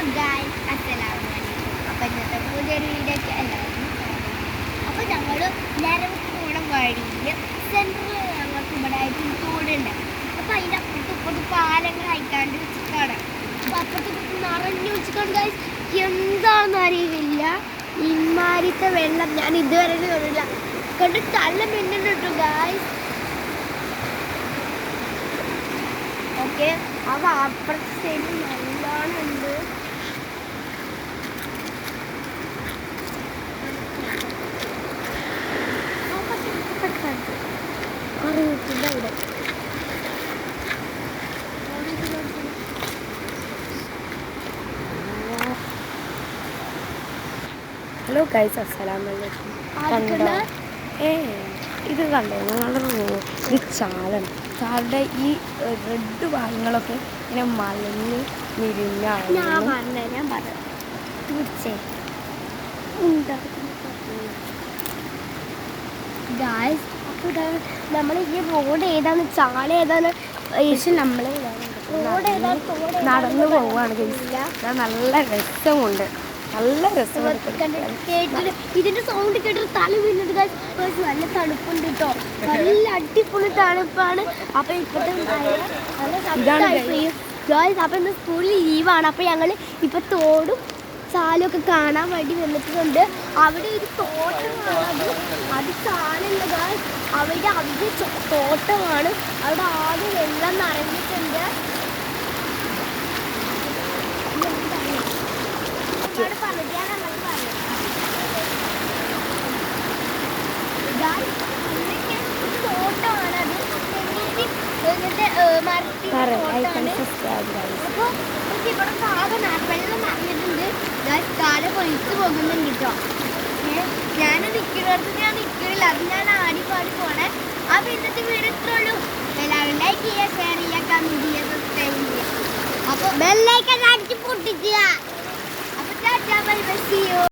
Hello guys, അസ്സലാമു അലൈക്കും. അപ്പോൾ ഇന്നത്തെ പുതിയൊരു വീഡിയോയ്ക്ക് എല്ലാവർക്കും സ്വാഗതം. അപ്പോൾ ഞങ്ങൾ എല്ലാവരും പോണ വഴിയിൽ സെൻറ്ററിൽ ഞങ്ങൾക്ക് ഇവിടെ ആയിട്ട് തോടുണ്ട്. അപ്പോൾ അതിൻ്റെ അപ്പുറത്ത് ഇപ്പുറത്ത് പാലങ്ങൾ അയക്കാണ്ട് വെച്ചിട്ടാണ്. അപ്പോൾ അപ്പുറത്ത് നിറഞ്ഞു വെച്ചിട്ടാണ് ഗായ്സ്. എന്താണെന്ന് അറിയില്ല, ഇമാരിത്തെ വെള്ളം ഞാൻ ഇതുവരെ തോന്നില്ല. കൊണ്ട് തള്ള മിന്നുണ്ട് ഗായ്സ്. ഓക്കെ, അവ അപ്പുറത്തെ സൈഡിൽ നല്ലോണം ഉണ്ട്. ഹലോ ഗൈസ്, അസ്സലാമലൈക്കും. കണ്ടോ? ഇത് കണ്ടോ? നിങ്ങളുടെ ഇത് ചാലാണ്. ചാലിൻ്റെ ഈ റെഡ് ഭാഗങ്ങളൊക്കെ ഇങ്ങനെ മലഞ്ഞ് മിരിഞ്ഞാണ്. നമ്മൾ ഈ റോഡ് ഏതാണ്, ചാല ഏതാണ്, നമ്മൾ നടന്നു പോവുകയാണ് ഗൈസ്. നല്ല രസമുണ്ട്, നല്ല രസമുണ്ട്. ഇതിന്റെ സൗണ്ട് കേട്ടിട്ട് തല വീണിട്ട് നല്ല തണുപ്പുണ്ട് കേട്ടോ. നല്ല അടിപൊളി തണുപ്പാണ്. അപ്പൊ ഇപ്പത്തെ അപ്പൊ ഇന്ന് സ്കൂളിൽ ലീവാണ്. അപ്പൊ ഞങ്ങൾ ഇപ്പൊ തോടും ചാലൊക്കെ കാണാൻ വേണ്ടി വന്നിട്ടുണ്ട്. അവിടെ ഒരു തോട്ടമാണ്, അത് ചാലല്ല ഗായ്സ്, അവിടെ തോട്ടമാണ്. അവിടെ ആകെ വെള്ളം നിറഞ്ഞിട്ടുണ്ട്. തോട്ടമാണത്, അപ്പൊ ഇവിടെ ആകെ വെള്ളം നിറഞ്ഞിട്ടുണ്ട്. കാല പൊഴിച്ചു പോകുന്നുണ്ട് കേട്ടോ. ഞാൻ നിൽക്കുന്നിടത്ത് ഞാൻ നിൽക്കുന്നില്ല, അത് ഞാൻ ആടിപ്പാടി പോണേ. അപ്പൊ ഇന്നത്തെ വീഡിയോ ഇത്രേ ഉള്ളൂ. എല്ലാവരും ലൈക്ക് ചെയ്യുക, ഷെയർ ചെയ്യുക, കമന്റ് ചെയ്യുക, സബ്സ്ക്രൈബ് ചെയ്യുക. അപ്പൊ ബെല്ലൈക്കൺ അടിച്ച് പൊട്ടിക്കുക. അപ്പൊ tata, bye bye, see U.